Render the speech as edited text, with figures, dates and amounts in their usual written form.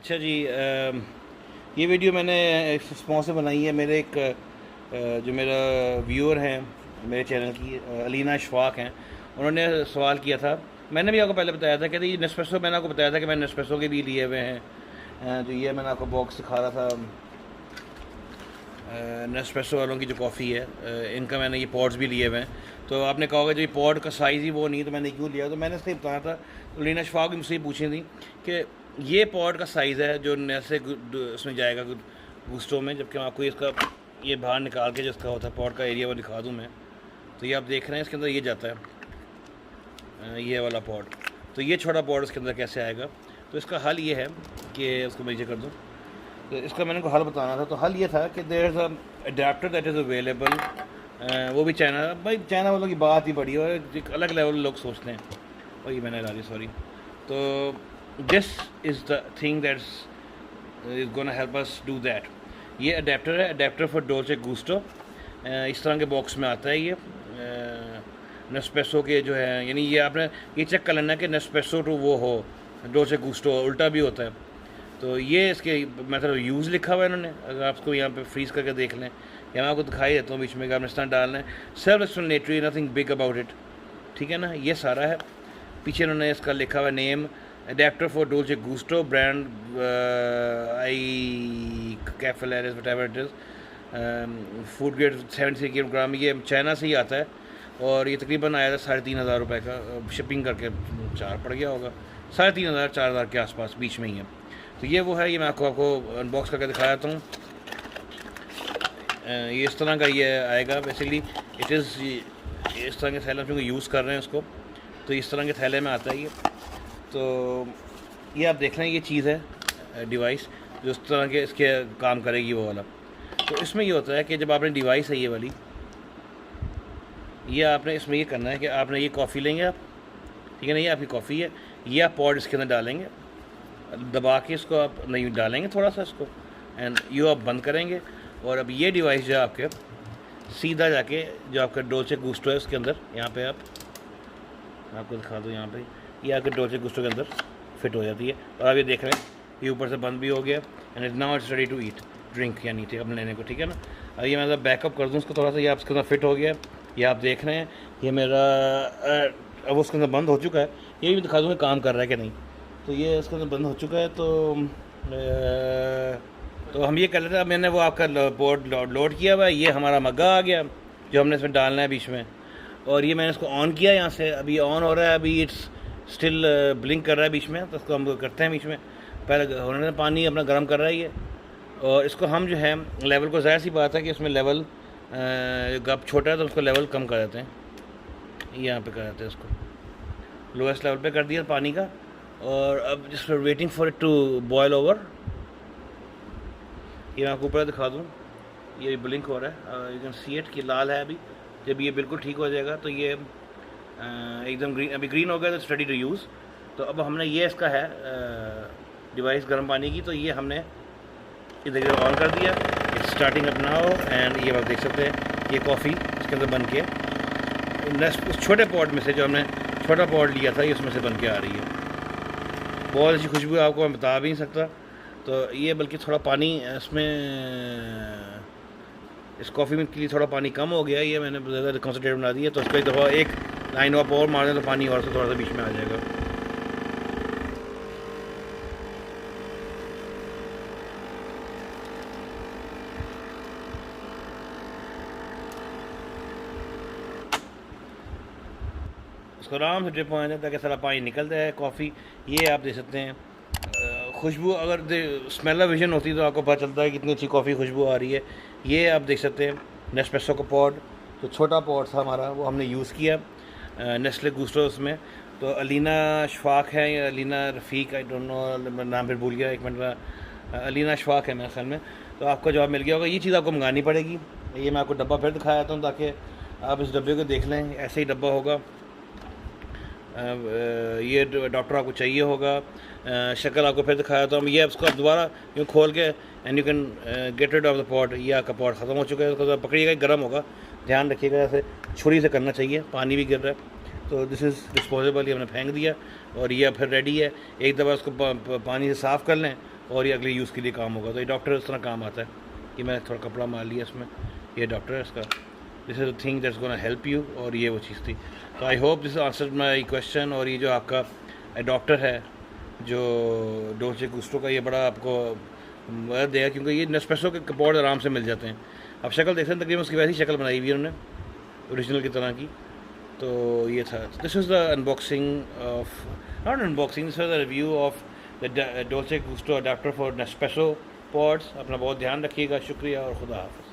अच्छा जी, ये वीडियो मैंने इस रिस्पॉन्स से बनाई है। मेरे एक जो मेरा व्यूअर हैं मेरे चैनल की, अलीना अशफाक हैं। उन्होंने सवाल किया था। मैंने भी आपको पहले बताया था कि ये नेस्प्रेसो, मैंने आपको बताया था कि मैंने नेस्प्रेसो के भी लिए हुए हैं। जो ये मैंने आपको बॉक्स दिखा रहा था, नेस्प्रेसो वालों की जो कॉफ़ी है, इनका मैंने ये पॉड्स भी लिए हुए हैं। तो आपने कहा होगा जो ये पॉड का साइज़ ही वो नहीं, तो मैंने क्यों लिया। तो मैंने इसलिए बताया था। तो अलीना अशफाक भी मुझसे पूछी थी कि ये पॉड का साइज़ है जो नैसे इसमें जाएगा गुस्टो में, जबकि मैं आपको इसका ये बाहर निकाल के जिसका होता है पॉड का एरिया वो दिखा दूँ मैं। तो ये आप देख रहे हैं इसके अंदर ये जाता है, ये वाला पॉड। तो ये छोटा पॉड इसके अंदर कैसे आएगा। तो इसका हल ये है कि उसको मैं नीचे कर दूँ। तो इसका मैंने को हल बताना था। तो हल ये था कि there is a adapter that is available. वो भी चाइना, भाई चाइना वालों की बात ही बड़ी है, एक अलग लेवल लोग सोचते हैं। और ये मैंने ला दी, सॉरी। तो this is the thing that's is gonna help us do that. ये अडेप्टर है, अडेप्टर फॉर डोल्चे गुस्टो। इस तरह के बॉक्स में आता है ये। नेस्प्रेसो के जो है, यानी ये आपने ये चेक कर लेना कि नेस्प्रेसो टू वो हो, डोल्चे गुस्टो उल्टा भी होता है। तो ये इसके मेथड यूज़ लिखा हुआ है इन्होंने। अगर आपको यहाँ पे फ्रीज़ करके देख लें, या मैं आपको दिखाई देता हूँ बीच में कि आपने इस तरह डालना है। Self explanatory, nothing big about it, ठीक है ना। ये सारा है। पीछे इन्होंने इसका लिखा हुआ name, adapter for Dolce Gusto, brand i Cafilas whatever it is, food grade 73 kilogram. ये चाइना से ही आता है और ये तकरीबन आया था 3,500 रुपये का, शिपिंग करके 4 पड़ गया होगा, 3,500 4,000 के आसपास बीच में ही है। तो ये वो है, ये मैं आपको अनबॉक्स करके दिखा देता हूँ। ये इस तरह का ये आएगा बेसिकली। इट इज़ इस तरह के थैले हम यूज़ कर रहे हैं उसको। तो इस तरह के थैले में आता है ये। तो ये आप देख रहे हैं, ये चीज़ है डिवाइस जो इस तरह के इसके काम करेगी वो वाला। तो इसमें ये होता है कि जब आपने डिवाइस है ये वाली, ये आपने इसमें ये करना है कि आपने ये कॉफ़ी लेंगे आप, ठीक है ना, ये आपकी कॉफ़ी है, ये आप पॉड इसके अंदर डालेंगे, दबा के इसको आप नहीं डालेंगे थोड़ा सा इसको, एंड यू आप बंद करेंगे। और अब ये डिवाइस जो है आपके सीधा जाके जो आपका डोल्चे गुस्टो है उसके अंदर, यहाँ पे आप आपको दिखा दूँ, यहाँ पे ये आपके डोल्चे गुस्टो के अंदर फिट हो जाती है। और आप ये देख रहे हैं ये ऊपर से बंद भी हो गया, and now it's ready to eat drink, यानी ठीक अपने लेने को, ठीक है ना। अब ये मैं बैकअप कर दूँ उसको थोड़ा सा, ये आप इसके अंदर फिट हो गया। ये आप देख रहे हैं ये मेरा अब उसके अंदर बंद हो चुका है। ये भी दिखा दूँगा काम कर रहा है कि नहीं। तो ये इसके अंदर बंद हो चुका है। तो हम ये कर लेते हैं। मैंने वो आपका पोर्ट लोड किया हुआ है, ये हमारा मग्गा आ गया जो हमने इसमें डालना है बीच में। और ये मैंने इसको ऑन किया यहाँ से, अभी ऑन हो रहा है, अभी इट्स स्टिल ब्लिंक कर रहा है बीच में। तो इसको हम करते हैं बीच में, पहले होने पानी अपना गर्म कर रहा है ये। और इसको हम जो है लेवल को, ज़ाहिर सी बात है कि इसमें लेवल गप छोटा है तो उसको लेवल कम कर देते हैं, यहाँ पे कर देते हैं इसको लोएस्ट लेवल पे कर दिया पानी का। और अब just waiting for it to boil over. ये मैं आपको ऊपर दिखा दूँ, ये ब्लिंक हो रहा है, यू कैन सी इट कि लाल है अभी। जब ये बिल्कुल ठीक हो जाएगा तो ये एकदम ग्रीन, अभी ग्रीन हो गया तो स्टडी टू यूज़। तो अब हमने ये इसका है डिवाइस गर्म पानी की, तो ये हमने इधर ऑन कर दिया, it's starting up now. And ये आप देख सकते हैं ये कॉफ़ी इसके अंदर बन के उस छोटे पॉट में से, जो हमने छोटा पॉट लिया था, ये उसमें से बन के आ रही है। बहुत अच्छी खुशबू है, आपको मैं बता भी नहीं सकता। तो ये बल्कि थोड़ा पानी इसमें इस कॉफ़ी में के लिए थोड़ा पानी कम हो गया, ये मैंने ज़्यादा कंसनट्रेट बना दिया। तो इसको एक दफ़ा एक लाइन ऑफ और मार दें तो पानी और से थोड़ा सा बीच में आ जाएगा। इसको आराम से ड्रिप होने दें ताकि सारा पानी निकल जाए कॉफ़ी। ये आप देख सकते हैं खुशबू, अगर स्मेल विजन होती तो आपको पता चलता है कितनी अच्छी कॉफ़ी खुशबू आ रही है। ये आप देख सकते हैं नेस्प्रेसो का पॉड, तो छोटा पॉड था हमारा, वो हमने यूज़ किया नेस्ले गुस्टो उसमें। तो अलीना अशफाक है या अलीना रफ़ीक, आई डोंट नो, नाम फिर भूल गया, एक मिनट। अलीना अशफाक है मेरे ख्याल में। तो आपका जवाब मिल गया होगा। ये चीज़ आपको मंगानी पड़ेगी। ये मैं आपको डब्बा फिर दिखाया था ताकि आप इस डब्बे को देख लें, ऐसे ही डब्बा होगा। ये डॉक्टर आपको चाहिए होगा। शक्ल आपको फिर दिखाया था। ये उसको आप दोबारा यूँ खोल के and you can get rid of the pot. ये आपका पॉट ख़त्म हो चुका है, उसको पकड़िएगा, गर्म होगा, ध्यान रखिएगा, ऐसे छुरी से करना चाहिए, पानी भी गिर रहा है। तो दिस इज़ डिस्पोजेबल, ये हमने फेंक दिया और ये फिर रेडी है। एक दफ़ा उसको पानी से साफ़ कर लें और ये अगले यूज़ के लिए काम होगा। तो ये डॉक्टर इस तरह काम आता है कि मैंने थोड़ा कपड़ा मार लिया इसमें, ये डॉक्टर है इसका, this is the thing that's gonna help you, और ये वो चीज़ थी। तो I hope this answered my question. और ये जो आपका डॉक्टर है जो डोल्चे गुस्टो का, ये बड़ा आपको मदद देगा, क्योंकि ये नेस्प्रेसो के पॉड्स आराम से मिल जाते हैं। आप शक्ल देख सकते हैं, तकरीबन उसकी वैसी शक्ल बनाई हुई है उन्होंने ओरिजिनल की तरह की। तो ये था, this is the unboxing of, not unboxing, this is the review of the Dolce Gusto adapter for Nespresso pods. अपना बहुत ध्यान रखिएगा, शुक्रिया और खुदा हाफ़िज़।